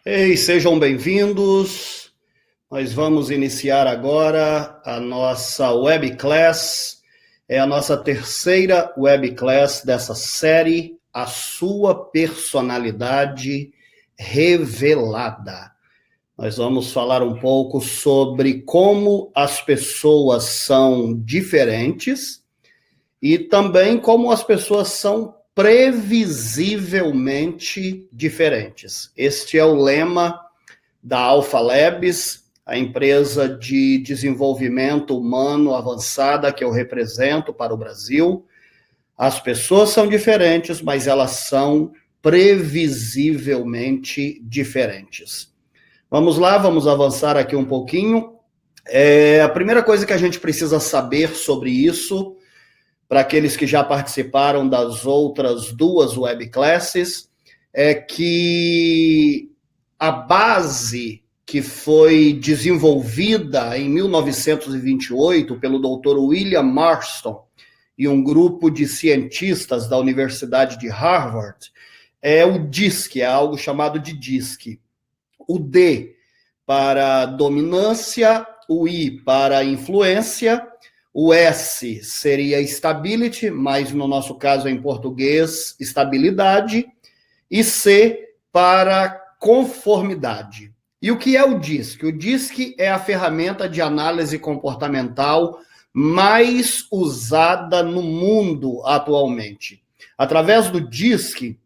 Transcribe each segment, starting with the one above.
Ei, sejam bem-vindos. Nós vamos iniciar agora a nossa webclass. É a nossa terceira webclass dessa série, A Sua Personalidade Revelada. Nós vamos falar um pouco sobre como as pessoas são diferentes e também como as pessoas são previsivelmente diferentes. Este é o lema da Alpha Labs, a empresa de desenvolvimento humano avançada que eu represento para o Brasil. As pessoas são diferentes, mas elas são previsivelmente diferentes. Vamos lá, vamos avançar aqui um pouquinho. A primeira coisa que a gente precisa saber sobre isso, para aqueles que já participaram das outras duas webclasses, é que a base que foi desenvolvida em 1928 pelo Dr. William Marston e um grupo de cientistas da Universidade de Harvard é o DISC, é algo chamado de DISC. O D para dominância, o I para influência, o S seria stability, mas no nosso caso em português, estabilidade, e C para conformidade. E o que é o DISC? O DISC é a ferramenta de análise comportamental mais usada no mundo atualmente. Através do DISC,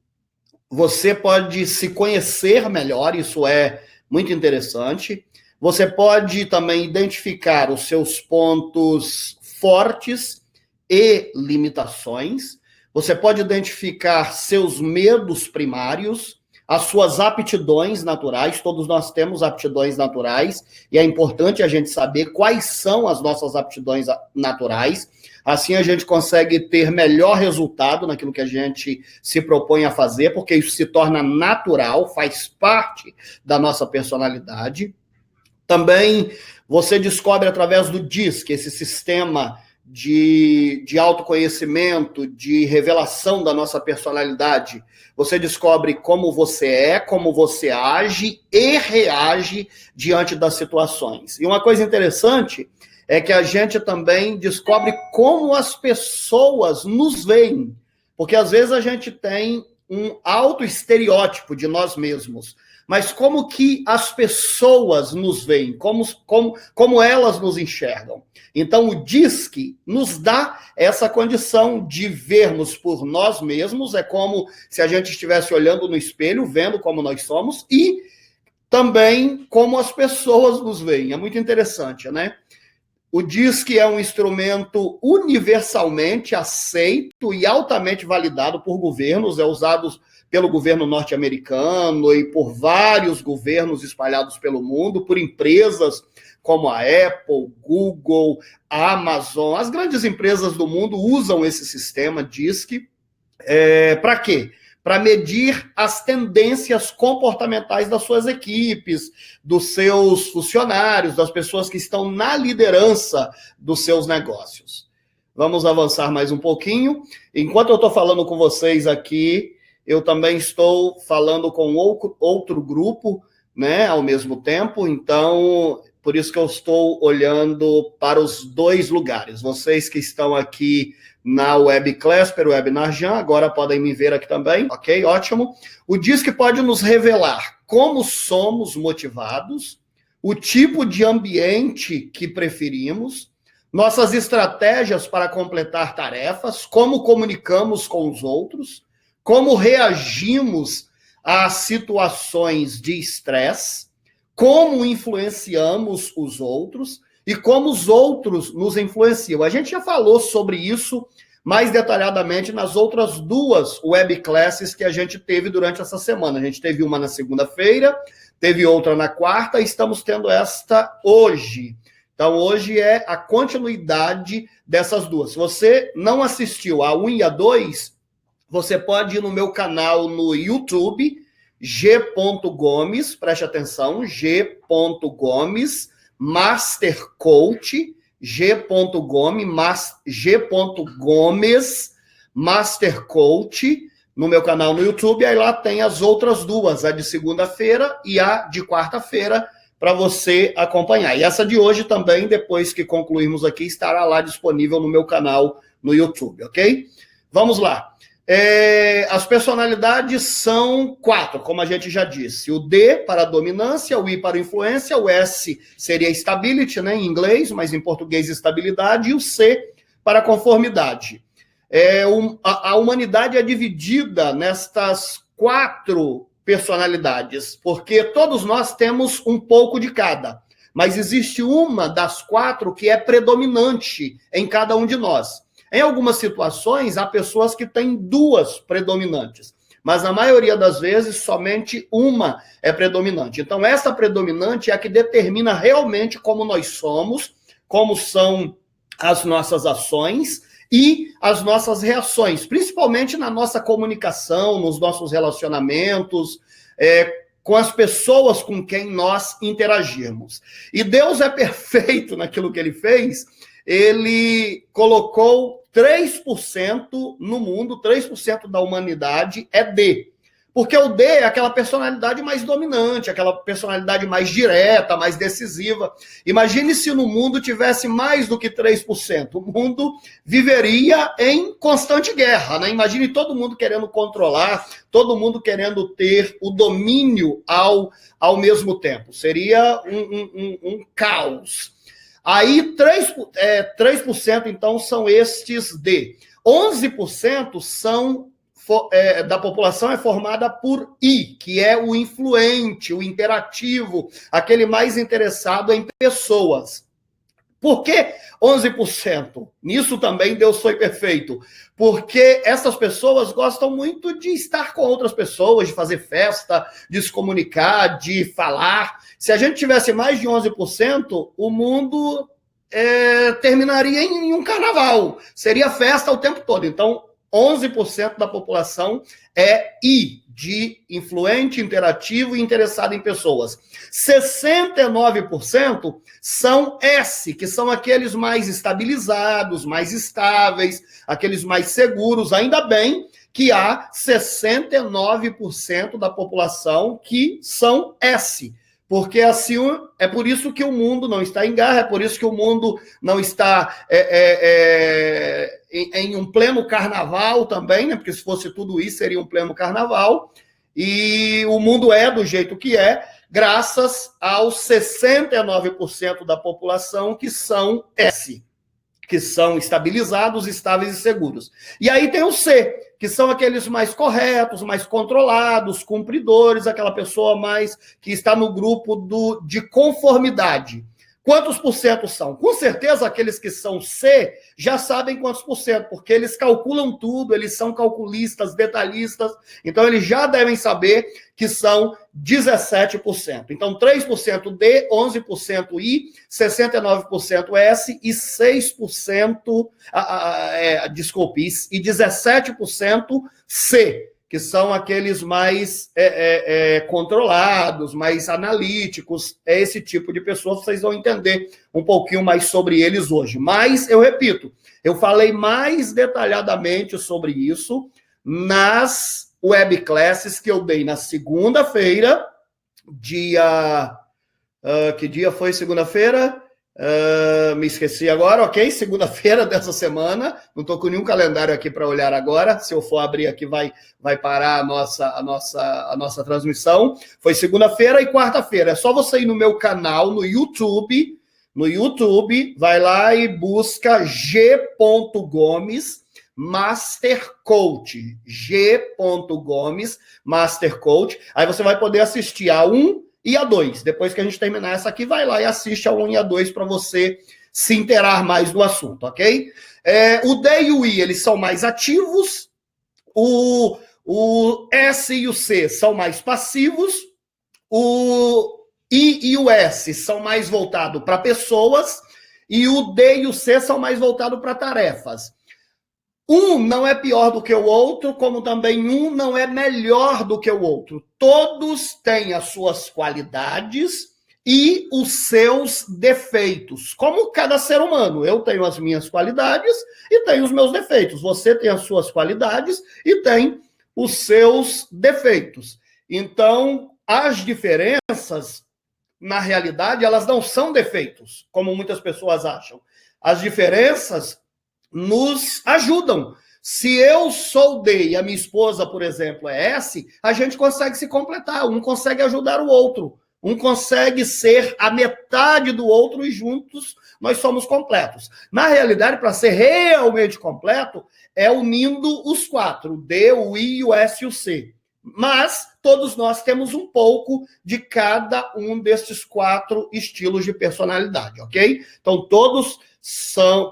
você pode se conhecer melhor, isso é muito interessante. Você pode também identificar os seus pontos fortes e limitações. Você pode identificar seus medos primários, as suas aptidões naturais. Todos nós temos aptidões naturais e é importante a gente saber quais são as nossas aptidões naturais. Assim a gente consegue ter melhor resultado naquilo que a gente se propõe a fazer, porque isso se torna natural, faz parte da nossa personalidade. Também você descobre através do DISC, esse sistema de autoconhecimento, de revelação da nossa personalidade. Você descobre como você é, como você age e reage diante das situações. E uma coisa interessante é que a gente também descobre como as pessoas nos veem. Porque às vezes a gente tem um autoestereótipo de nós mesmos. Mas como que as pessoas nos veem, como elas nos enxergam. Então, o DISC nos dá essa condição de vermos por nós mesmos, é como se a gente estivesse olhando no espelho, vendo como nós somos, e também como as pessoas nos veem. É muito interessante, né? O DISC é um instrumento universalmente aceito e altamente validado por governos, é usado pelo governo norte-americano e por vários governos espalhados pelo mundo, por empresas como a Apple, Google, a Amazon. As grandes empresas do mundo usam esse sistema DISC. Para quê? Para medir as tendências comportamentais das suas equipes, dos seus funcionários, das pessoas que estão na liderança dos seus negócios. Vamos avançar mais um pouquinho. Enquanto eu estou falando com vocês aqui, eu também estou falando com outro grupo, né, ao mesmo tempo, então, por isso que eu estou olhando para os dois lugares. Vocês que estão aqui na webclass, pelo webinar Jan, agora podem me ver aqui também, ok? Ótimo. O DISC pode nos revelar como somos motivados, o tipo de ambiente que preferimos, nossas estratégias para completar tarefas, como comunicamos com os outros, como reagimos a situações de estresse, como influenciamos os outros e como os outros nos influenciam. A gente já falou sobre isso mais detalhadamente nas outras duas webclasses que a gente teve durante essa semana. A gente teve uma na segunda-feira, teve outra na quarta e estamos tendo esta hoje. Então, hoje é a continuidade dessas duas. Se você não assistiu a 1 e a 2, você pode ir no meu canal no YouTube, G.Gomes, preste atenção, G.Gomes, Master Coach, G.Gomes, Master Coach, no meu canal no YouTube, aí lá tem as outras duas, a de segunda-feira e a de quarta-feira, para você acompanhar. E essa de hoje também, depois que concluirmos aqui, estará lá disponível no meu canal no YouTube, ok? Vamos lá. As personalidades são 4, como a gente já disse. O D para dominância, o I para influência, o S seria stability, né, em inglês, mas em português estabilidade, e o C para conformidade. A humanidade é dividida nestas 4 personalidades, porque todos nós temos um pouco de cada, mas existe uma das 4 que é predominante em cada um de nós. Em algumas situações, há pessoas que têm 2 predominantes, mas na maioria das vezes, somente uma é predominante. Então, essa predominante é a que determina realmente como nós somos, como são as nossas ações e as nossas reações, principalmente na nossa comunicação, nos nossos relacionamentos, com as pessoas com quem nós interagirmos. E Deus é perfeito naquilo que ele fez. Ele colocou 3% no mundo, 3% da humanidade é D. Porque o D é aquela personalidade mais dominante, aquela personalidade mais direta, mais decisiva. Imagine se no mundo tivesse mais do que 3%. O mundo viveria em constante guerra, né? Imagine todo mundo querendo controlar, todo mundo querendo ter o domínio ao mesmo tempo. Seria um caos. Aí, 3% então, são estes D. 11% da população é formada por I, que é o influente, o interativo, aquele mais interessado em pessoas. Por que 11%? Nisso também Deus foi perfeito. Porque essas pessoas gostam muito de estar com outras pessoas, de fazer festa, de se comunicar, de falar. Se a gente tivesse mais de 11%, o mundo terminaria em um carnaval. Seria festa o tempo todo. Então, 11% da população é I, de influente, interativo e interessado em pessoas. 69% são S, que são aqueles mais estabilizados, mais estáveis, aqueles mais seguros. Ainda bem que há 69% da população que são S. Porque assim é por isso que o mundo não está em guerra, é por isso que o mundo não está em um pleno carnaval também, né? Porque se fosse tudo isso, seria um pleno carnaval. E o mundo é do jeito que é, graças aos 69% da população que são S, que são estabilizados, estáveis e seguros. E aí tem o C, que são aqueles mais corretos, mais controlados, cumpridores, aquela pessoa mais que está no grupo de conformidade. Quantos por cento são? Com certeza, aqueles que são C já sabem quantos por cento, porque eles calculam tudo, eles são calculistas, detalhistas, então eles já devem saber que são 17%. Então, 3% D, 11% I, 69% S e 6%, e 17% C, que são aqueles mais controlados, mais analíticos, é esse tipo de pessoa, vocês vão entender um pouquinho mais sobre eles hoje. Mas, eu repito, eu falei mais detalhadamente sobre isso nas webclasses que eu dei na segunda-feira, que dia foi segunda-feira? Me esqueci agora, ok? Segunda-feira dessa semana, não estou com nenhum calendário aqui para olhar agora, se eu for abrir aqui vai parar a nossa transmissão. Foi segunda-feira e quarta-feira, é só você ir no meu canal no YouTube, vai lá e busca G.Gomes Master Coach, G.Gomes Master Coach, aí você vai poder assistir a 1 e a 2. Depois que a gente terminar essa aqui, vai lá e assiste a 1 e a 2 para você se inteirar mais do assunto, ok? O D e o I, eles são mais ativos, o S e o C são mais passivos, o I e o S são mais voltados para pessoas, e o D e o C são mais voltados para tarefas. Um não é pior do que o outro, como também um não é melhor do que o outro. Todos têm as suas qualidades e os seus defeitos, como cada ser humano. Eu tenho as minhas qualidades e tenho os meus defeitos. Você tem as suas qualidades e tem os seus defeitos. Então, as diferenças, na realidade, elas não são defeitos, como muitas pessoas acham. As diferenças nos ajudam. Se eu sou D e a minha esposa, por exemplo, é S, a gente consegue se completar, um consegue ajudar o outro, um consegue ser a metade do outro e juntos nós somos completos. Na realidade, para ser realmente completo, é unindo os quatro, o D, o I, o S e o C. Mas todos nós temos um pouco de cada um desses quatro estilos de personalidade, ok? Então, todos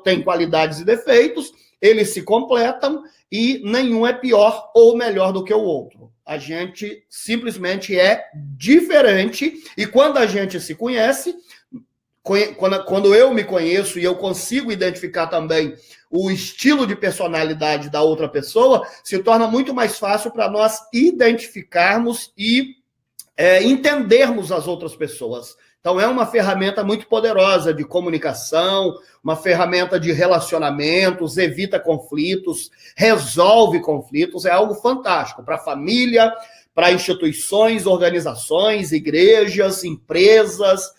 têm qualidades e defeitos, eles se completam e nenhum é pior ou melhor do que o outro. A gente simplesmente é diferente e quando a gente se conhece, quando eu me conheço e eu consigo identificar também o estilo de personalidade da outra pessoa, se torna muito mais fácil para nós identificarmos e entendermos as outras pessoas. Então, é uma ferramenta muito poderosa de comunicação, uma ferramenta de relacionamentos, evita conflitos, resolve conflitos, é algo fantástico para a família, para instituições, organizações, igrejas, empresas,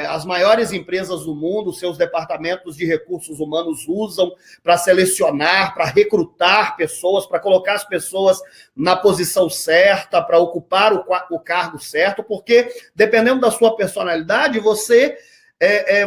as maiores empresas do mundo, seus departamentos de recursos humanos usam para selecionar, para recrutar pessoas, para colocar as pessoas na posição certa, para ocupar o cargo certo, porque dependendo da sua personalidade, você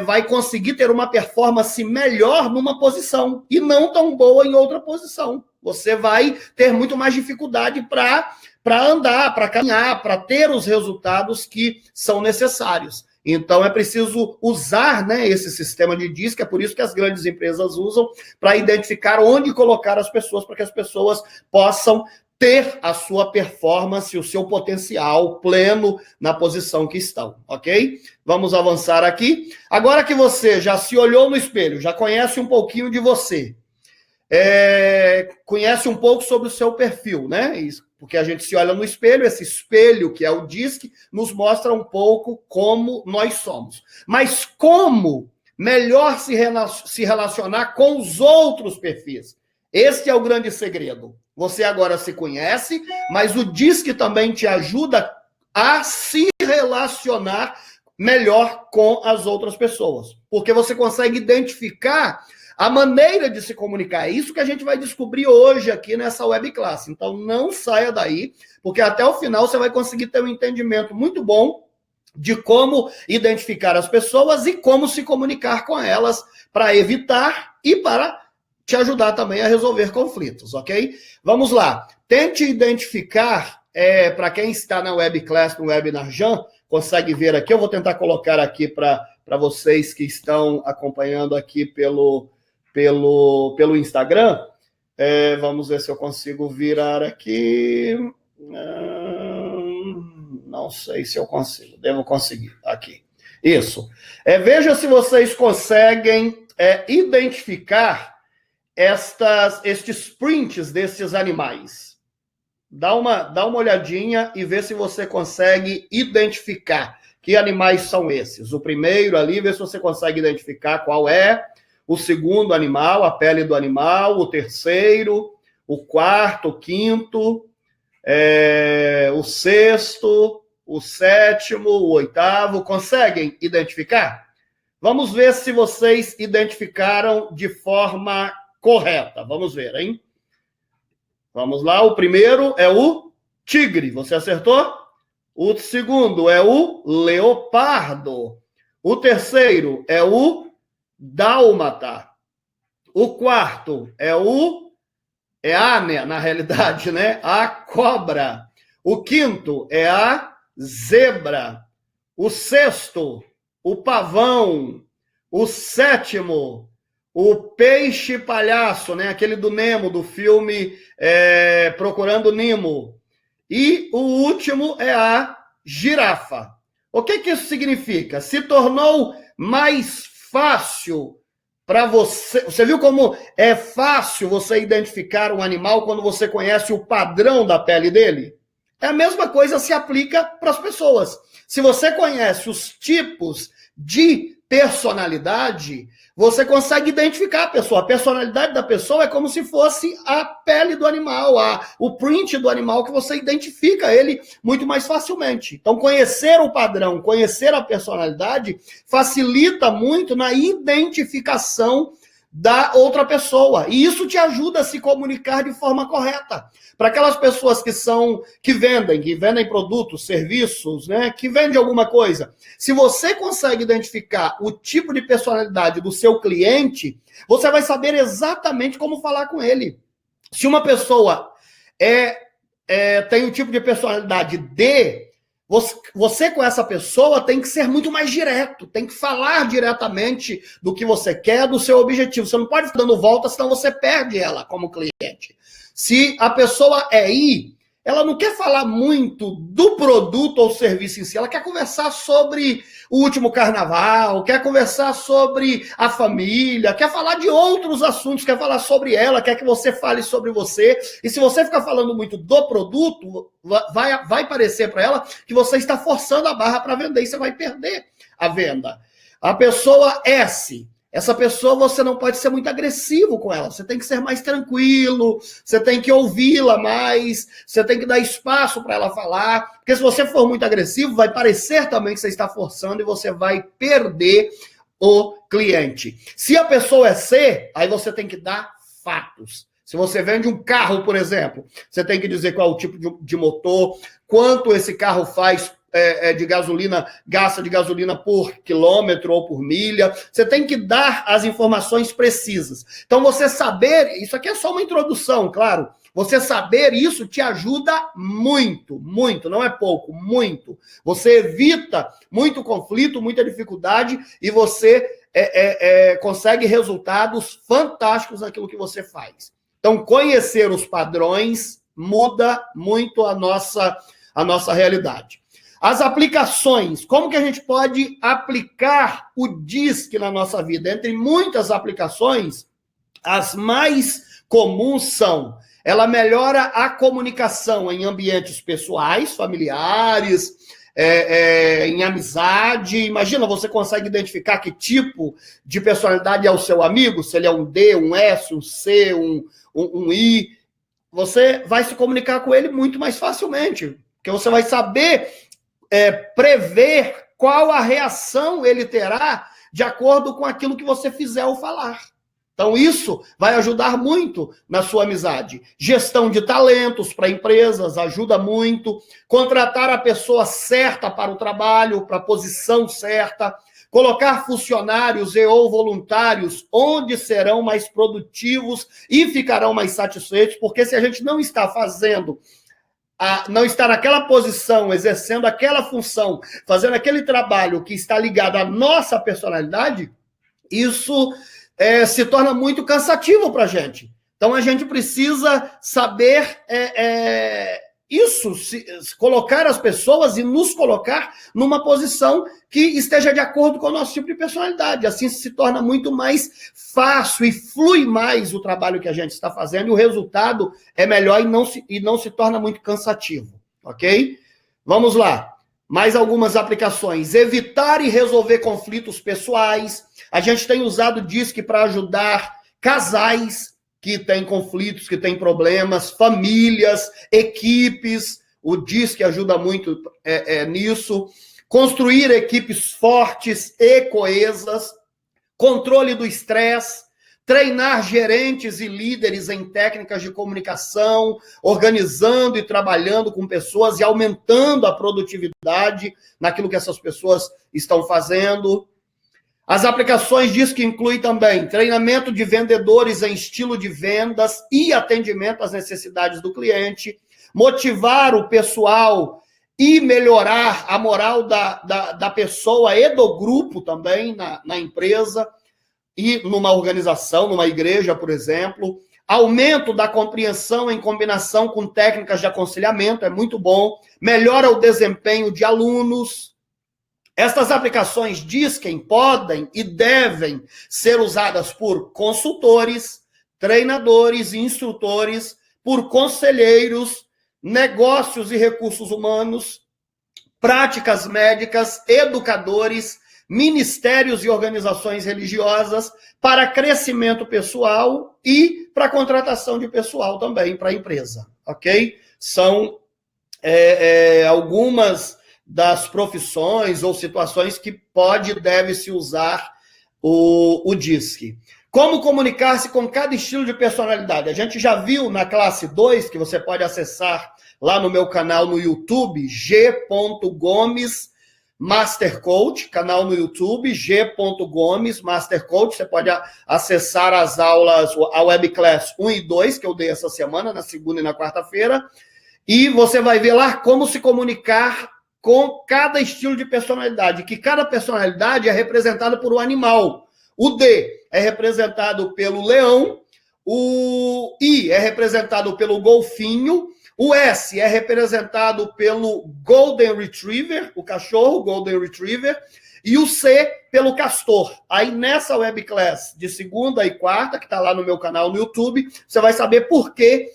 vai conseguir ter uma performance melhor numa posição e não tão boa em outra posição. Você vai ter muito mais dificuldade para andar, para caminhar, para ter os resultados que são necessários. Então, é preciso usar, né, esse sistema de DISC, é por isso que as grandes empresas usam, para identificar onde colocar as pessoas, para que as pessoas possam ter a sua performance, o seu potencial pleno na posição que estão, ok? Vamos avançar aqui. Agora que você já se olhou no espelho, já conhece um pouquinho de você, conhece um pouco sobre o seu perfil, né? Isso, porque a gente se olha no espelho, esse espelho que é o DISC, nos mostra um pouco como nós somos. Mas como melhor se relacionar com os outros perfis? Este é o grande segredo. Você agora se conhece, mas o DISC também te ajuda a se relacionar melhor com as outras pessoas. Porque você consegue identificar a maneira de se comunicar. É isso que a gente vai descobrir hoje aqui nessa webclass. Então, não saia daí, porque até o final você vai conseguir ter um entendimento muito bom de como identificar as pessoas e como se comunicar com elas para evitar e para te ajudar também a resolver conflitos, ok? Vamos lá. Tente identificar, para quem está na webclass, no Webinar Jam, consegue ver aqui, eu vou tentar colocar aqui para vocês que estão acompanhando aqui pelo Instagram. Vamos ver se eu consigo virar aqui. Não sei se eu consigo. Devo conseguir. Aqui. Isso. Veja se vocês conseguem identificar estes prints desses animais. Dá uma olhadinha e vê se você consegue identificar que animais são esses. O primeiro ali, vê se você consegue identificar qual é. O segundo animal, a pele do animal. O terceiro, o quarto, o quinto, o sexto, o sétimo, o oitavo. Conseguem identificar? Vamos ver se vocês identificaram de forma correta. Vamos ver, hein? Vamos lá. O primeiro é o tigre. Você acertou? O segundo é o leopardo. O terceiro é o dálmata. O quarto é na realidade, né? A cobra. O quinto é a zebra. O sexto, o pavão. O sétimo, o peixe palhaço, né? Aquele do Nemo, do filme Procurando Nemo. E o último é a girafa. O que isso significa? Se tornou mais fácil para você. Você viu como é fácil você identificar um animal quando você conhece o padrão da pele dele? A mesma coisa se aplica para as pessoas. Se você conhece os tipos de personalidade, você consegue identificar a pessoa. A personalidade da pessoa é como se fosse a pele do animal, o print do animal, que você identifica ele muito mais facilmente. Então, conhecer o padrão, conhecer a personalidade, facilita muito na identificação da outra pessoa. E isso te ajuda a se comunicar de forma correta. Para aquelas pessoas que vendem produtos, serviços, né, que vendem alguma coisa. Se você consegue identificar o tipo de personalidade do seu cliente, você vai saber exatamente como falar com ele. Se uma pessoa tem o tipo de personalidade D, você com essa pessoa tem que ser muito mais direto, tem que falar diretamente do que você quer, do seu objetivo. Você não pode ficar dando volta, senão você perde ela como cliente. Se a pessoa é I, ela não quer falar muito do produto ou serviço em si, ela quer conversar sobre o último carnaval, quer conversar sobre a família, quer falar de outros assuntos, quer falar sobre ela, quer que você fale sobre você. E se você ficar falando muito do produto, vai parecer para ela que você está forçando a barra para vender e você vai perder a venda. A pessoa S. Essa pessoa, você não pode ser muito agressivo com ela, você tem que ser mais tranquilo, você tem que ouvi-la mais, você tem que dar espaço para ela falar, porque se você for muito agressivo, vai parecer também que você está forçando e você vai perder o cliente. Se a pessoa é C, aí você tem que dar fatos. Se você vende um carro, por exemplo, você tem que dizer qual é o tipo de motor, quanto esse carro faz de gasolina, gasta de gasolina por quilômetro ou por milha. Você tem que dar as informações precisas. Então, você saber, isso aqui é só uma introdução, claro. Você saber isso te ajuda muito, muito, não é pouco, muito. Você evita muito conflito, muita dificuldade e você consegue resultados fantásticos naquilo que você faz. Então, conhecer os padrões muda muito a nossa realidade. As aplicações, como que a gente pode aplicar o DISC na nossa vida? Entre muitas aplicações, as mais comuns são, ela melhora a comunicação em ambientes pessoais, familiares, em amizade. Imagina, você consegue identificar que tipo de personalidade é o seu amigo, se ele é um D, um S, um C, um I. Você vai se comunicar com ele muito mais facilmente, porque você vai saber prever qual a reação ele terá de acordo com aquilo que você fizer ou falar. Então, isso vai ajudar muito na sua amizade. Gestão de talentos para empresas ajuda muito. Contratar a pessoa certa para o trabalho, para a posição certa. Colocar funcionários e ou voluntários onde serão mais produtivos e ficarão mais satisfeitos, porque se a gente não está fazendo não estar naquela posição, exercendo aquela função, fazendo aquele trabalho que está ligado à nossa personalidade, isso se torna muito cansativo para a gente. Então, a gente precisa saber isso, colocar as pessoas e nos colocar numa posição que esteja de acordo com o nosso tipo de personalidade. Assim se torna muito mais fácil e flui mais o trabalho que a gente está fazendo e o resultado é melhor e não se torna muito cansativo, ok? Vamos lá. Mais algumas aplicações. Evitar e resolver conflitos pessoais. A gente tem usado o DISC para ajudar casais que têm conflitos, que têm problemas, famílias, equipes. O DISC ajuda muito nisso. Construir equipes fortes e coesas. Controle do estresse. Treinar gerentes e líderes em técnicas de comunicação, organizando e trabalhando com pessoas e aumentando a produtividade naquilo que essas pessoas estão fazendo. As aplicações diz que inclui também treinamento de vendedores em estilo de vendas e atendimento às necessidades do cliente, motivar o pessoal e melhorar a moral da pessoa e do grupo também na empresa e numa organização, numa igreja, por exemplo. Aumento da compreensão em combinação com técnicas de aconselhamento, é muito bom. Melhora o desempenho de alunos. Estas aplicações dizem, podem e devem ser usadas por consultores, treinadores e instrutores, por conselheiros, negócios e recursos humanos, práticas médicas, educadores, ministérios e organizações religiosas para crescimento pessoal e para contratação de pessoal também para a empresa, ok? São algumas das profissões ou situações que pode e deve se usar o DISC. Como comunicar-se com cada estilo de personalidade? A gente já viu na classe 2, que você pode acessar lá no meu canal no YouTube, g.gomes Master Coach, canal no YouTube, g.gomes Master Coach. Você pode acessar as aulas, a webclass 1 e 2, que eu dei essa semana, na segunda e na quarta-feira, e você vai ver lá como se comunicar com cada estilo de personalidade, que cada personalidade é representada por um animal. O D é representado pelo leão, o I é representado pelo golfinho, o S é representado pelo Golden Retriever, o cachorro Golden Retriever, e o C pelo castor. Aí nessa webclass de segunda e quarta, que está lá no meu canal no YouTube, você vai saber por que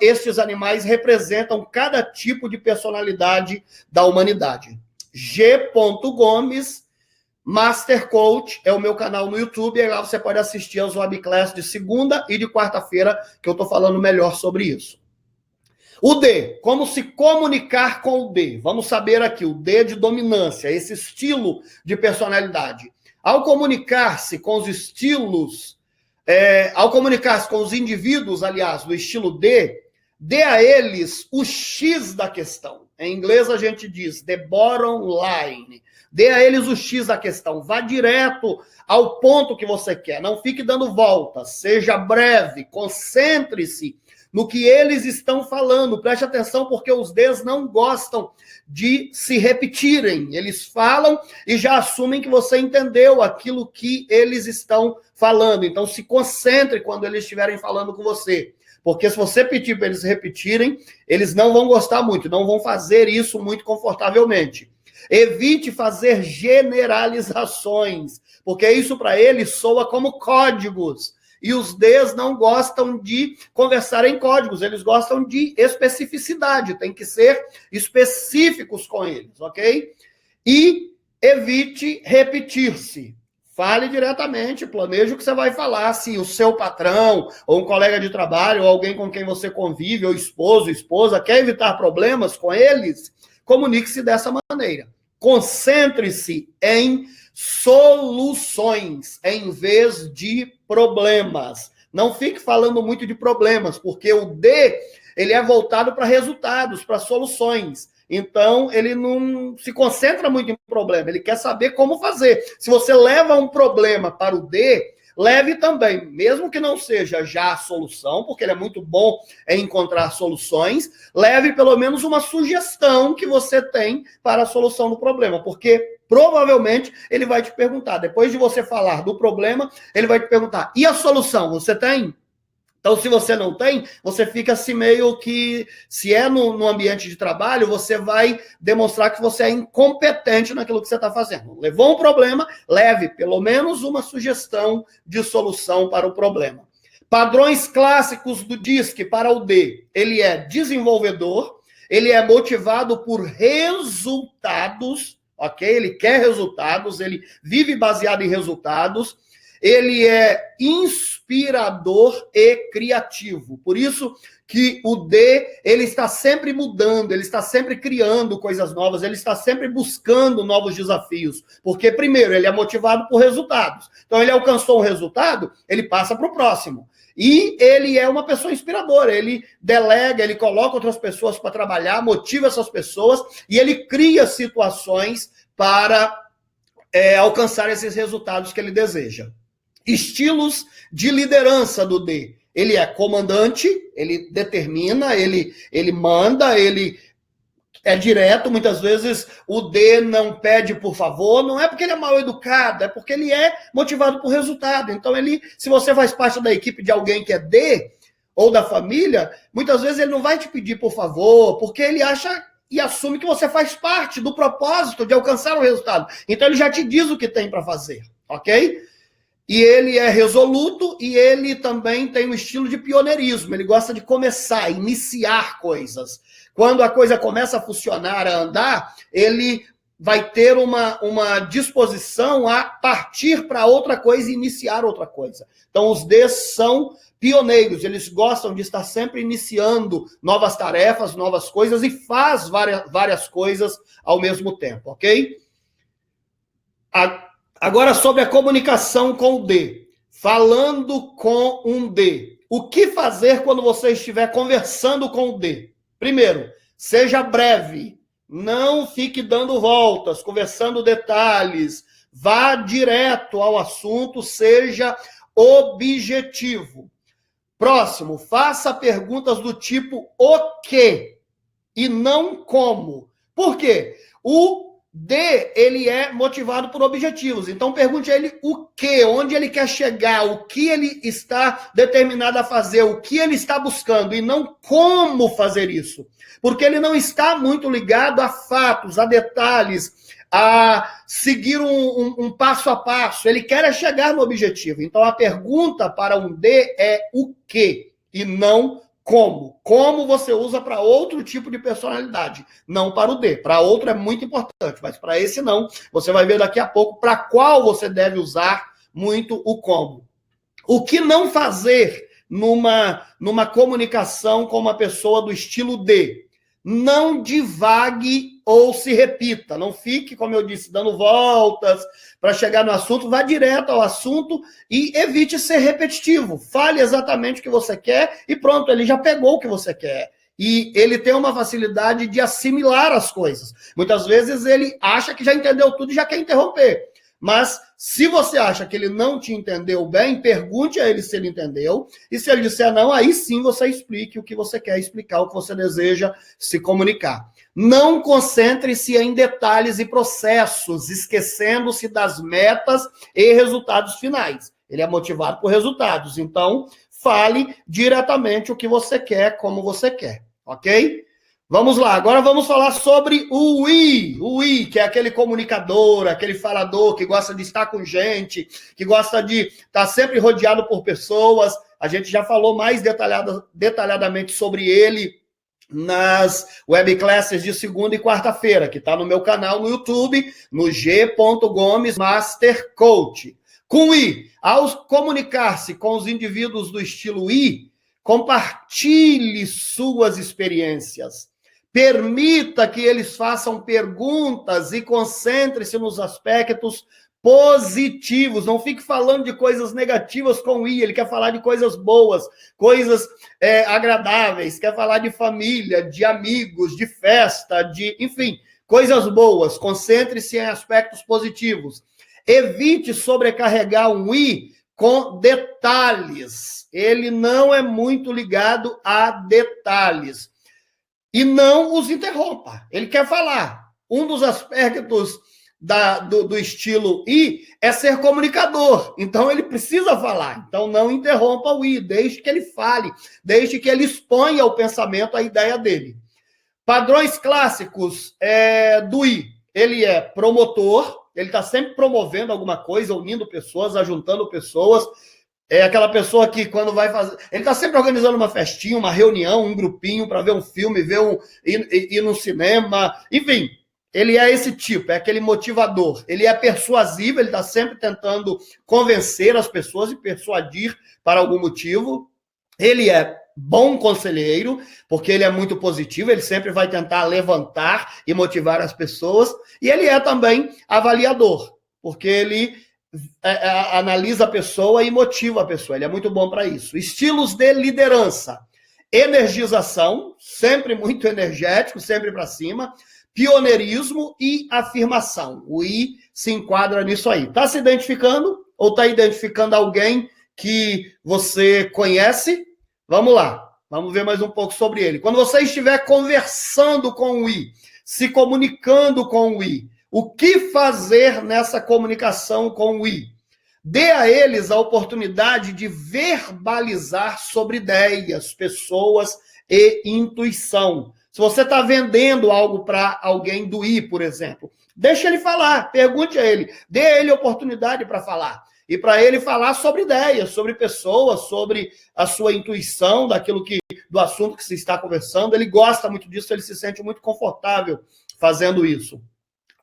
estes animais representam cada tipo de personalidade da humanidade. G.Gomes Master Coach é o meu canal no YouTube, e lá você pode assistir as webclass de segunda e de quarta-feira, que eu estou falando melhor sobre isso. O D, como se comunicar com o D? Vamos saber aqui, o D de dominância, esse estilo de personalidade. Ao comunicar-se com os estilos, ao comunicar-se com os indivíduos, aliás, do estilo D, dê a eles o X da questão. Em inglês a gente diz the bottom line. Dê a eles o X da questão. Vá direto ao ponto que você quer. Não fique dando voltas. Seja breve. Concentre-se no que eles estão falando. Preste atenção, porque os Ds não gostam de se repetirem. Eles falam e já assumem que você entendeu aquilo que eles estão falando. Então, se concentre quando eles estiverem falando com você. Porque se você pedir para eles repetirem, eles não vão gostar muito, não vão fazer isso muito confortavelmente. Evite fazer generalizações, porque isso para eles soa como códigos. E os Ds não gostam de conversar em códigos, eles gostam de especificidade, tem que ser específicos com eles, ok? E evite repetir-se. Fale diretamente, planeje o que você vai falar. Se o seu patrão, ou um colega de trabalho, ou alguém com quem você convive, ou esposo, esposa, quer evitar problemas com eles, comunique-se dessa maneira. Concentre-se em soluções, em vez de problemas. Não fique falando muito de problemas, porque o D, ele é voltado para resultados, para soluções. Então, ele não se concentra muito em problema, ele quer saber como fazer. Se você leva um problema para o D, leve também, mesmo que não seja já a solução, porque ele é muito bom em encontrar soluções, leve pelo menos uma sugestão que você tem para a solução do problema, porque provavelmente ele vai te perguntar, depois de você falar do problema, ele vai te perguntar, e a solução, você tem? Então, se você não tem, você fica assim meio que, se é no ambiente de trabalho, você vai demonstrar que você é incompetente naquilo que você está fazendo. Levou um problema, leve pelo menos uma sugestão de solução para o problema. Padrões clássicos do DISC para o D. Ele é desenvolvedor, ele é motivado por resultados, ok? Ele quer resultados, ele vive baseado em resultados. Ele é inspirador e criativo. Por isso que o D, ele está sempre mudando, ele está sempre criando coisas novas, ele está sempre buscando novos desafios. Porque, primeiro, ele é motivado por resultados. Então, ele alcançou um resultado, ele passa para o próximo. E ele é uma pessoa inspiradora, ele delega, ele coloca outras pessoas para trabalhar, motiva essas pessoas e ele cria situações para alcançar esses resultados que ele deseja. Estilos de liderança do D. Ele é comandante, ele determina, ele manda, ele é direto. Muitas vezes o D não pede por favor, não é porque ele é mal educado, é porque ele é motivado por resultado. Então, se você faz parte da equipe de alguém que é D, ou da família, muitas vezes ele não vai te pedir por favor, porque ele acha e assume que você faz parte do propósito de alcançar o resultado. Então, ele já te diz o que tem para fazer, ok? E ele é resoluto e ele também tem um estilo de pioneirismo. Ele gosta de começar, iniciar coisas. Quando a coisa começa a funcionar, a andar, ele vai ter uma disposição a partir para outra coisa e iniciar outra coisa. Então, os Ds são pioneiros, eles gostam de estar sempre iniciando novas tarefas, novas coisas e faz várias coisas ao mesmo tempo, ok? Agora, sobre a comunicação com o D. Falando com um D. O que fazer quando você estiver conversando com o D? Primeiro, seja breve. Não fique dando voltas, conversando detalhes. Vá direto ao assunto, seja objetivo. Próximo, faça perguntas do tipo o que e não como. Por quê? O D, ele é motivado por objetivos. Então, pergunte a ele o que, onde ele quer chegar, o que ele está determinado a fazer, o que ele está buscando, e não como fazer isso. Porque ele não está muito ligado a fatos, a detalhes, a seguir um passo a passo. Ele quer chegar no objetivo. Então, a pergunta para um D é o que, e não como. Como você usa para outro tipo de personalidade, não para o D. Para outro é muito importante, mas para esse não. Você vai ver daqui a pouco para qual você deve usar muito o como. O que não fazer numa comunicação com uma pessoa do estilo D? Não divague ou se repita. Não fique, como eu disse, dando voltas para chegar no assunto. Vá direto ao assunto e evite ser repetitivo. Fale exatamente o que você quer e pronto, ele já pegou o que você quer. E ele tem uma facilidade de assimilar as coisas. Muitas vezes ele acha que já entendeu tudo e já quer interromper. Mas se você acha que ele não te entendeu bem, pergunte a ele se ele entendeu. E se ele disser não, aí sim você explique o que você quer explicar, o que você deseja se comunicar. Não concentre-se em detalhes e processos, esquecendo-se das metas e resultados finais. Ele é motivado por resultados. Então, fale diretamente o que você quer, como você quer. Ok? Vamos lá, agora vamos falar sobre o I, que é aquele comunicador, aquele falador que gosta de estar com gente, que gosta de estar sempre rodeado por pessoas. A gente já falou mais detalhadamente sobre ele nas webclasses de segunda e quarta-feira, que está no meu canal no YouTube, no G.Gomes Master Coach. Com I, ao comunicar-se com os indivíduos do estilo I, compartilhe suas experiências. Permita que eles façam perguntas e concentre-se nos aspectos positivos. Não fique falando de coisas negativas com o I. Ele quer falar de coisas boas, coisas agradáveis, quer falar de família, de amigos, de festa, enfim, coisas boas. Concentre-se em aspectos positivos. Evite sobrecarregar um I com detalhes. Ele não é muito ligado a detalhes. E não os interrompa. Ele quer falar. Um dos aspectos do estilo I é ser comunicador. Então, ele precisa falar. Então, não interrompa o I. Deixe que ele fale. Deixe que ele exponha o pensamento, a ideia dele. Padrões clássicos do I. Ele é promotor. Ele está sempre promovendo alguma coisa, unindo pessoas, ajuntando pessoas. É aquela pessoa que quando vai fazer... Ele está sempre organizando uma festinha, uma reunião, um grupinho para ver um filme, ir no cinema. Enfim, ele é esse tipo, é aquele motivador. Ele é persuasivo, ele está sempre tentando convencer as pessoas e persuadir para algum motivo. Ele é bom conselheiro, porque ele é muito positivo, ele sempre vai tentar levantar e motivar as pessoas. E ele é também avaliador, porque ele analisa a pessoa e motiva a pessoa. Ele é muito bom para isso. Estilos de liderança. Energização, sempre muito energético, sempre para cima. Pioneirismo e afirmação. O I se enquadra nisso aí. Está se identificando? Ou está identificando alguém que você conhece? Vamos lá. Vamos ver mais um pouco sobre ele. Quando você estiver conversando com o I, se comunicando com o I, o que fazer nessa comunicação com o I? Dê a eles a oportunidade de verbalizar sobre ideias, pessoas e intuição. Se você está vendendo algo para alguém do I, por exemplo, deixa ele falar, pergunte a ele, dê a ele a oportunidade para falar. e para ele falar sobre ideias, sobre pessoas, sobre a sua intuição do assunto que se está conversando. Ele gosta muito disso, ele se sente muito confortável fazendo isso.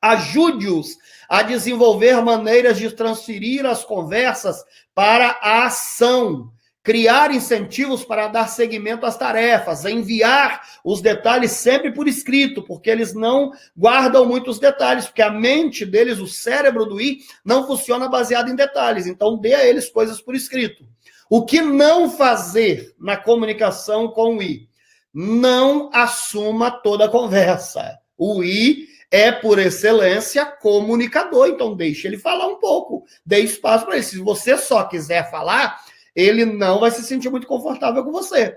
Ajude-os a desenvolver maneiras de transferir as conversas para a ação, criar incentivos para dar seguimento às tarefas, enviar os detalhes sempre por escrito, porque eles não guardam muitos detalhes, porque a mente deles, o cérebro do I, não funciona baseado em detalhes. Então, dê a eles coisas por escrito. O que não fazer na comunicação com o I? Não assuma toda a conversa. O I é, por excelência, comunicador. Então, deixe ele falar um pouco. Dê espaço para ele. Se você só quiser falar, ele não vai se sentir muito confortável com você.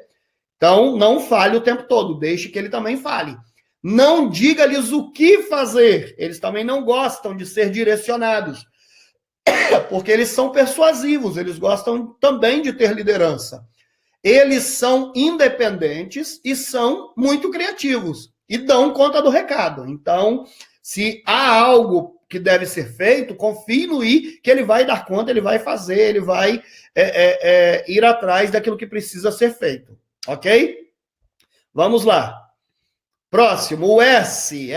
Então, não fale o tempo todo. Deixe que ele também fale. Não diga-lhes o que fazer. Eles também não gostam de ser direcionados. Porque eles são persuasivos. Eles gostam também de ter liderança. Eles são independentes e são muito criativos. E dão conta do recado. Então, se há algo que deve ser feito, confie no I, que ele vai dar conta, ele vai fazer, ele vai ir atrás daquilo que precisa ser feito. Ok? Vamos lá. Próximo, o S,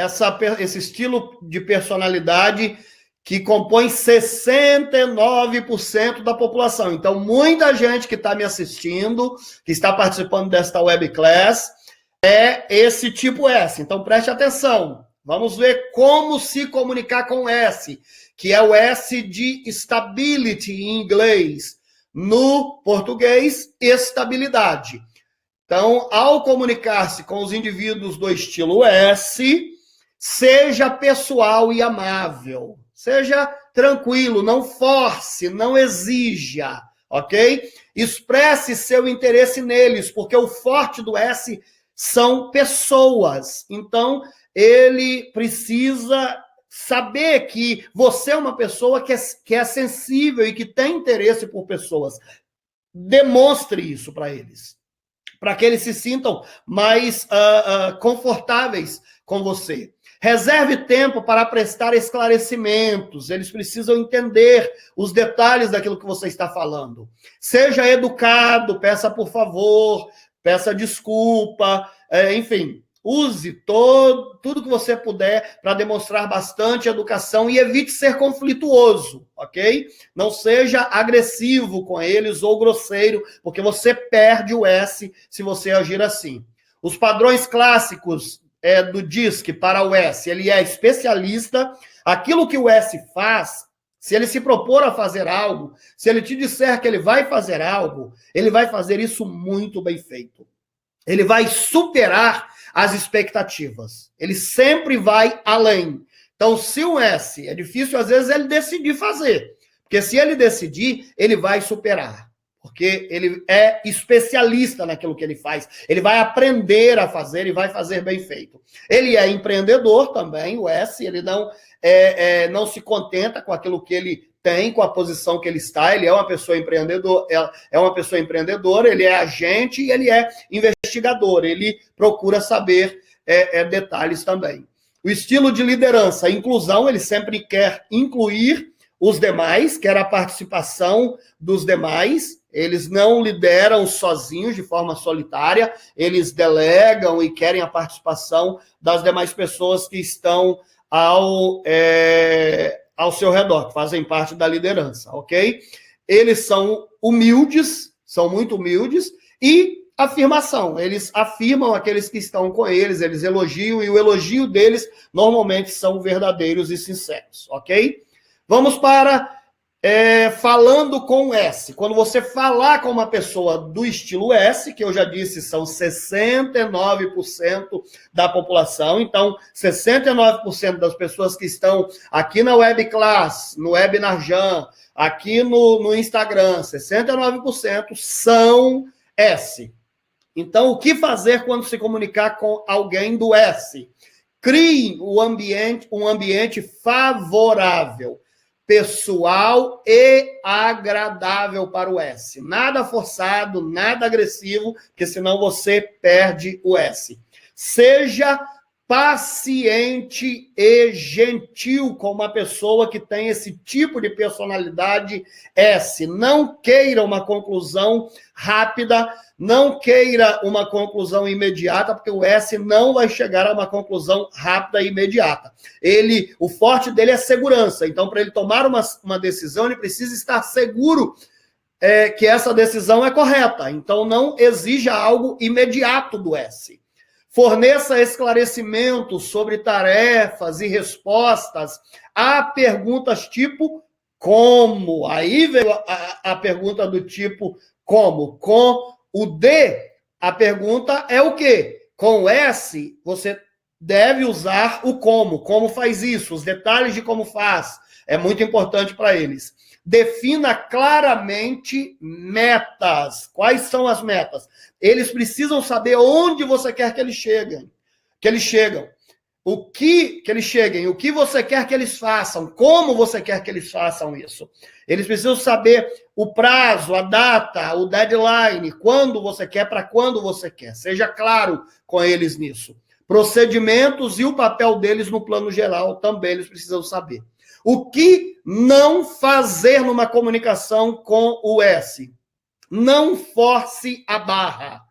esse estilo de personalidade que compõe 69% da população. Então, muita gente que está me assistindo, que está participando desta webclass, é esse tipo S. Então, preste atenção. Vamos ver como se comunicar com o S, que é o S de stability em inglês. No português, estabilidade. Então, ao comunicar-se com os indivíduos do estilo S, seja pessoal e amável. Seja tranquilo, não force, não exija, ok? Expresse seu interesse neles, porque o forte do S são pessoas. Então, ele precisa saber que você é uma pessoa que é sensível e que tem interesse por pessoas. Demonstre isso para eles, para que eles se sintam mais confortáveis com você. Reserve tempo para prestar esclarecimentos. Eles precisam entender os detalhes daquilo que você está falando. Seja educado, peça por favor, peça desculpa, enfim, use tudo que você puder para demonstrar bastante educação e evite ser conflituoso, ok? Não seja agressivo com eles ou grosseiro, porque você perde o S se você agir assim. Os padrões clássicos do DISC para o S, ele é especialista. Aquilo que o S faz, se ele se propor a fazer algo, se ele te disser que ele vai fazer algo, ele vai fazer isso muito bem feito. Ele vai superar as expectativas. Ele sempre vai além. Então, se o S é difícil, às vezes, ele decidir fazer. Porque se ele decidir, ele vai superar. Porque ele é especialista naquilo que ele faz. Ele vai aprender a fazer e vai fazer bem feito. Ele é empreendedor também, o S. Ele não se contenta com aquilo que ele tem, com a posição que ele está. Ele é uma pessoa empreendedora, ele é agente e ele é investigador. Ele procura saber detalhes também. O estilo de liderança, a inclusão, ele sempre quer incluir os demais, quer a participação dos demais. Eles não lideram sozinhos, de forma solitária, eles delegam e querem a participação das demais pessoas que estão ao seu redor, que fazem parte da liderança, ok? Eles são humildes, são muito humildes, e afirmação, eles afirmam aqueles que estão com eles, eles elogiam, e o elogio deles normalmente são verdadeiros e sinceros, ok? Vamos para falando com S. Quando você falar com uma pessoa do estilo S, que eu já disse, são 69% da população, então 69% das pessoas que estão aqui na webclass, no Webinarjan, aqui no Instagram, 69% são S. Então, o que fazer quando se comunicar com alguém do S? Crie um ambiente favorável, pessoal e agradável para o S. Nada forçado, nada agressivo, porque senão você perde o S. Seja paciente e gentil com uma pessoa que tem esse tipo de personalidade S. Não queira uma conclusão rápida, não queira uma conclusão imediata, porque o S não vai chegar a uma conclusão rápida e imediata. O forte dele é segurança. Então, para ele tomar uma decisão, ele precisa estar seguro que essa decisão é correta. Então, não exija algo imediato do S. Forneça esclarecimentos sobre tarefas e respostas a perguntas tipo como. Aí veio a pergunta do tipo como. Com o D, a pergunta é o quê? Com o S, você deve usar o como. Como faz isso? Os detalhes de como faz. É muito importante para eles. Defina claramente metas. Quais são as metas? Eles precisam saber onde você quer que eles cheguem. O que eles cheguem, o que você quer que eles façam, como você quer que eles façam isso. Eles precisam saber o prazo, a data, o deadline, quando você quer, para quando você quer. Seja claro com eles nisso. Procedimentos e o papel deles no plano geral também eles precisam saber. O que não fazer numa comunicação com o S? Não force a barra.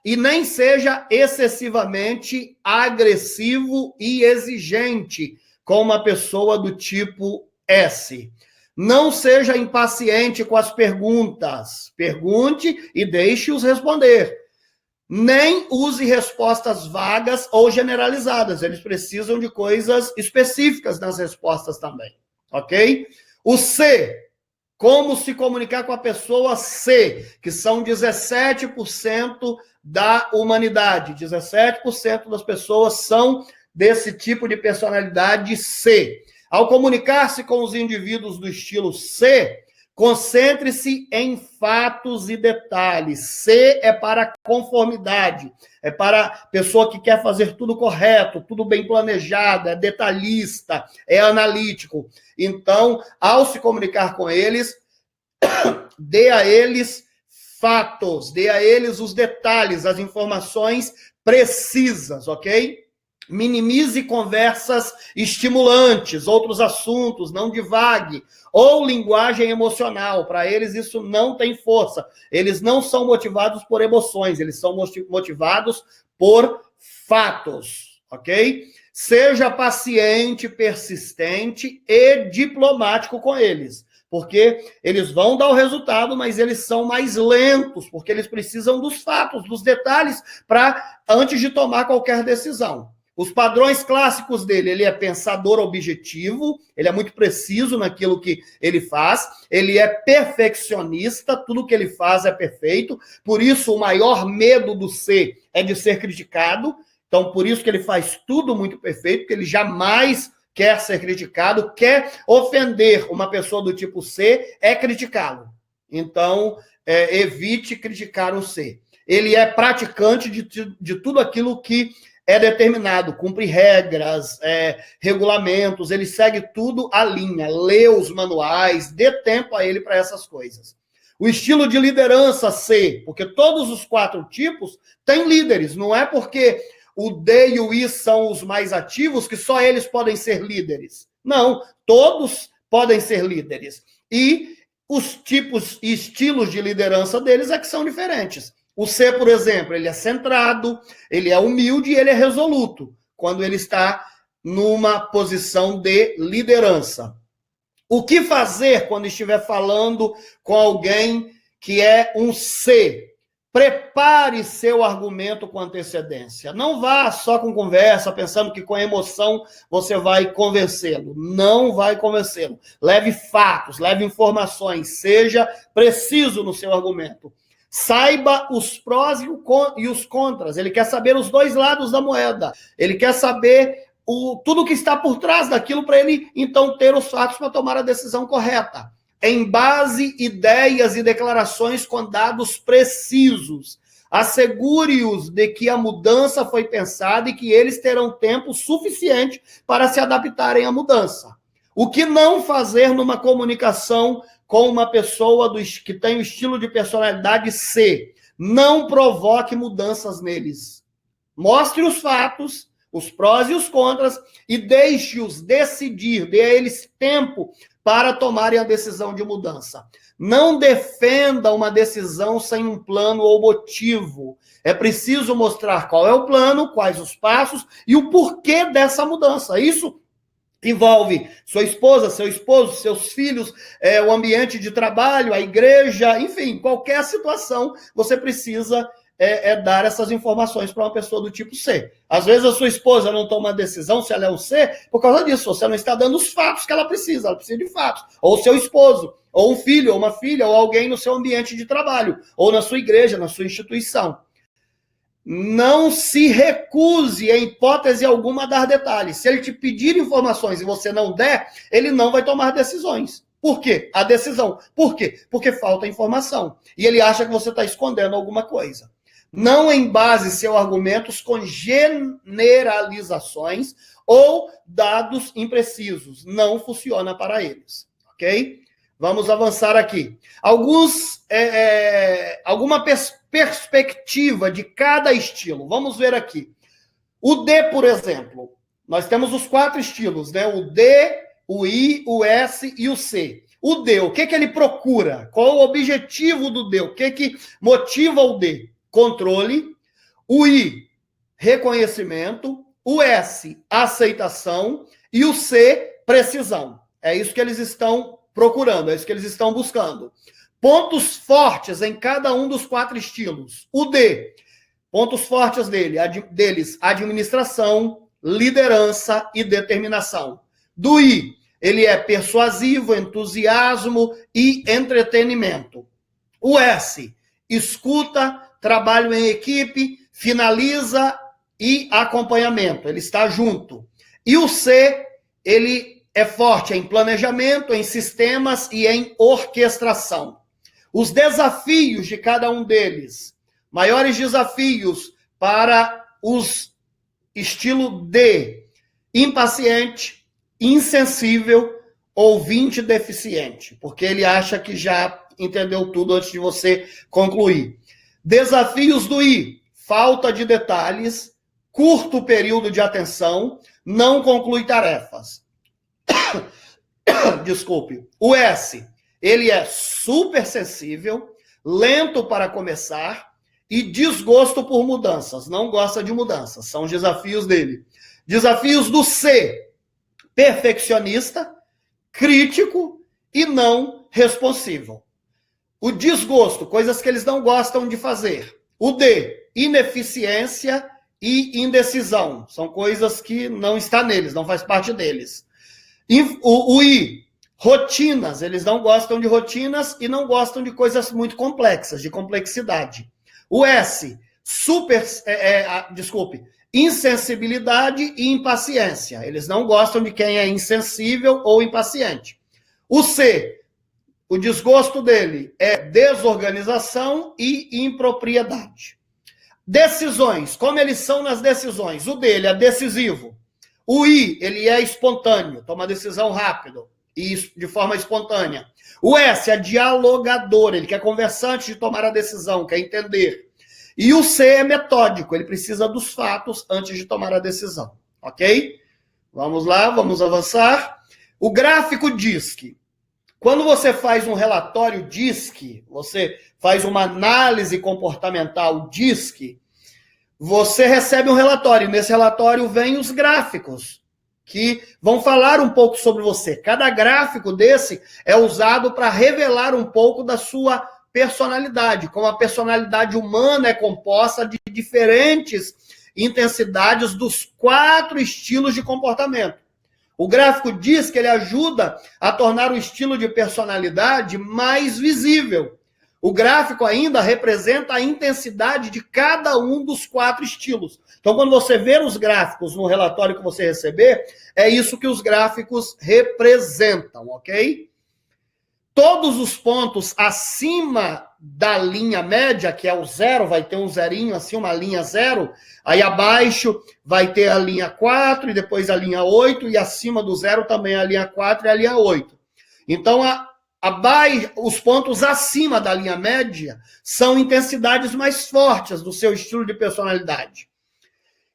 Nem seja excessivamente agressivo e exigente com uma pessoa do tipo S. Não seja impaciente com as perguntas. Pergunte e deixe-os responder. Nem use respostas vagas ou generalizadas. Eles precisam de coisas específicas nas respostas também, ok? O C, como se comunicar com a pessoa C, que são 17% da humanidade. 17% das pessoas são desse tipo de personalidade C. Ao comunicar-se com os indivíduos do estilo C, concentre-se em fatos e detalhes. C é para conformidade, é para a pessoa que quer fazer tudo correto, tudo bem planejado, é detalhista, é analítico. Então, ao se comunicar com eles, dê a eles fatos, dê a eles os detalhes, as informações precisas, ok? Minimize conversas estimulantes, outros assuntos, não divague. Ou linguagem emocional, para eles isso não tem força. Eles não são motivados por emoções, eles são motivados por fatos, ok? Seja paciente, persistente e diplomático com eles, porque eles vão dar o resultado, mas eles são mais lentos, porque eles precisam dos fatos, dos detalhes, antes de tomar qualquer decisão. Os padrões clássicos dele, ele é pensador objetivo, ele é muito preciso naquilo que ele faz, ele é perfeccionista, tudo que ele faz é perfeito, por isso o maior medo do C é de ser criticado, então por isso que ele faz tudo muito perfeito, porque ele jamais quer ser criticado, quer ofender uma pessoa do tipo C, é criticá-lo. Então, evite criticar o C. Ele é praticante de tudo aquilo que é determinado, cumpre regras, regulamentos, ele segue tudo à linha, lê os manuais, dê tempo a ele para essas coisas. O estilo de liderança C, porque todos os 4 tipos têm líderes, não é porque o D e o I são os mais ativos que só eles podem ser líderes. Não, todos podem ser líderes. E os tipos e estilos de liderança deles é que são diferentes. O C, por exemplo, ele é centrado, ele é humilde e ele é resoluto, quando ele está numa posição de liderança. O que fazer quando estiver falando com alguém que é um C? Prepare seu argumento com antecedência. Não vá só com conversa, pensando que com emoção você vai convencê-lo. Não vai convencê-lo. Leve fatos, leve informações, seja preciso no seu argumento. Saiba os prós e os contras. Ele quer saber os 2 lados da moeda. Ele quer saber tudo que está por trás daquilo para ele, então, ter os fatos para tomar a decisão correta. Embase ideias e declarações com dados precisos. Assegure-os de que a mudança foi pensada e que eles terão tempo suficiente para se adaptarem à mudança. O que não fazer numa comunicação com uma pessoa que tem o estilo de personalidade C? Não provoque mudanças neles. Mostre os fatos, os prós e os contras, e deixe-os decidir, dê a eles tempo para tomarem a decisão de mudança. Não defenda uma decisão sem um plano ou motivo. É preciso mostrar qual é o plano, quais os passos e o porquê dessa mudança. Isso envolve sua esposa, seu esposo, seus filhos, o ambiente de trabalho, a igreja, enfim, qualquer situação, você precisa dar essas informações para uma pessoa do tipo C. Às vezes a sua esposa não toma decisão se ela é um C por causa disso, você não está dando os fatos que ela precisa de fatos. Ou seu esposo, ou um filho, ou uma filha, ou alguém no seu ambiente de trabalho, ou na sua igreja, na sua instituição. Não se recuse, em hipótese alguma, a dar detalhes. Se ele te pedir informações e você não der, ele não vai tomar decisões. Por quê? A decisão. Por quê? Porque falta informação. E ele acha que você está escondendo alguma coisa. Não embase seus argumentos com generalizações ou dados imprecisos. Não funciona para eles. Ok? Vamos avançar aqui. Alguma perspectiva de cada estilo. Vamos ver aqui. O D, por exemplo. Nós temos os 4 estilos, né? O D, o I, o S e o C. O D, o que ele procura? Qual o objetivo do D? O que motiva o D? Controle. O I, reconhecimento. O S, aceitação. E o C, precisão. É isso que eles estão procurando, é isso que eles estão buscando. Pontos fortes em cada um dos 4 estilos. O D, pontos fortes deles, administração, liderança e determinação. Do I, ele é persuasivo, entusiasmo e entretenimento. O S, escuta, trabalho em equipe, finaliza e acompanhamento. Ele está junto. E o C, ele é forte em planejamento, em sistemas e em orquestração. Os desafios de cada um deles. Maiores desafios para os estilo D. Impaciente, insensível, ouvinte deficiente. Porque ele acha que já entendeu tudo antes de você concluir. Desafios do I. Falta de detalhes, curto período de atenção, não conclui tarefas. Desculpe. O S, ele é super sensível, lento para começar e desgosto por mudanças. Não gosta de mudanças. São os desafios dele. Desafios do C, perfeccionista, crítico e não responsível. O desgosto, coisas que eles não gostam de fazer. O D, ineficiência e indecisão. São coisas que não está neles, não faz parte deles. O I, rotinas. Eles não gostam de rotinas e não gostam de coisas muito complexas, de complexidade. O S, insensibilidade e impaciência. Eles não gostam de quem é insensível ou impaciente. O C, o desgosto dele é desorganização e impropriedade. Decisões, como eles são nas decisões. O dele é decisivo. O I, ele é espontâneo, toma decisão rápido e de forma espontânea. O S é dialogador, ele quer conversar antes de tomar a decisão, quer entender. E o C é metódico, ele precisa dos fatos antes de tomar a decisão, ok? Vamos lá, vamos avançar. O gráfico DISC. Quando você faz um relatório DISC, você faz uma análise comportamental DISC, você recebe um relatório. Nesse relatório vem os gráficos, que vão falar um pouco sobre você. Cada gráfico desse é usado para revelar um pouco da sua personalidade, como a personalidade humana é composta de diferentes intensidades dos 4 estilos de comportamento. O gráfico diz que ele ajuda a tornar o estilo de personalidade mais visível. O gráfico ainda representa a intensidade de cada um dos 4 estilos. Então, quando você ver os gráficos no relatório que você receber, é isso que os gráficos representam, ok? Todos os pontos acima da linha média, que é o 0, vai ter um zerinho assim, uma linha 0. Aí abaixo vai ter a linha 4 e depois a linha 8. E acima do 0 também a linha 4 e a linha 8. Então, os pontos acima da linha média são intensidades mais fortes do seu estilo de personalidade.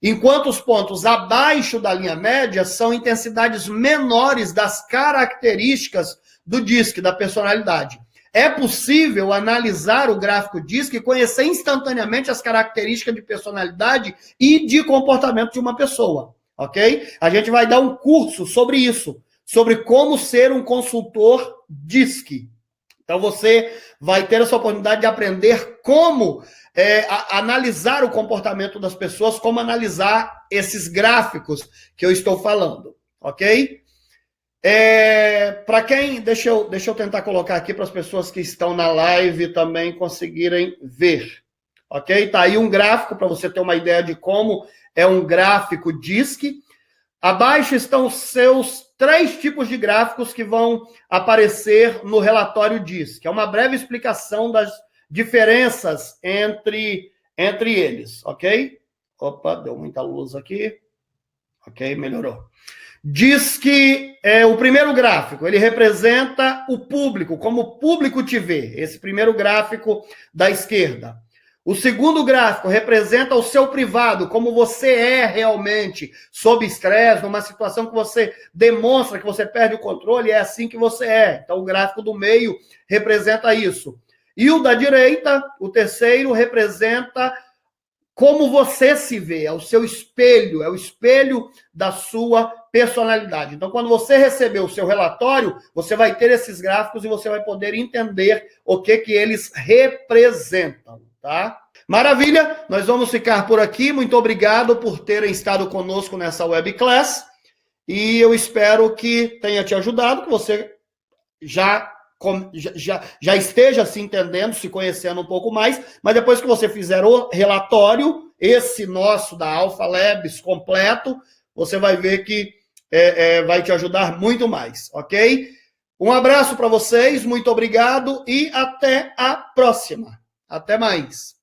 enquanto os pontos abaixo da linha média são intensidades menores das características do DISC, da personalidade. É possível analisar o gráfico DISC e conhecer instantaneamente as características de personalidade e de comportamento de uma pessoa, ok? A gente vai dar um curso sobre isso, sobre como ser um consultor DISC. Então você vai ter essa oportunidade de aprender como analisar o comportamento das pessoas, como analisar esses gráficos que eu estou falando, ok? Para quem, deixa eu tentar colocar aqui para as pessoas que estão na live também conseguirem ver, ok? Tá aí um gráfico para você ter uma ideia de como é um gráfico DISC. Abaixo estão os seus 3 tipos de gráficos que vão aparecer no relatório DISC. É uma breve explicação das diferenças entre eles, ok? Opa, deu muita luz aqui. Ok, melhorou. Diz que o primeiro gráfico, ele representa o público, como o público te vê. Esse primeiro gráfico da esquerda. O segundo gráfico representa o seu privado, como você é realmente, sob estresse, numa situação que você demonstra que você perde o controle, é assim que você é. Então, o gráfico do meio representa isso. E o da direita, o terceiro, representa como você se vê, é o seu espelho, é o espelho da sua personalidade. Então, quando você receber o seu relatório, você vai ter esses gráficos e você vai poder entender o que eles representam, tá? Maravilha, nós vamos ficar por aqui. Muito obrigado por terem estado conosco nessa webclass e eu espero que tenha te ajudado, que você já esteja se entendendo, se conhecendo um pouco mais, mas depois que você fizer o relatório, esse nosso da Alpha Labs completo, você vai ver que vai te ajudar muito mais, ok? Um abraço para vocês, muito obrigado e até a próxima. Até mais.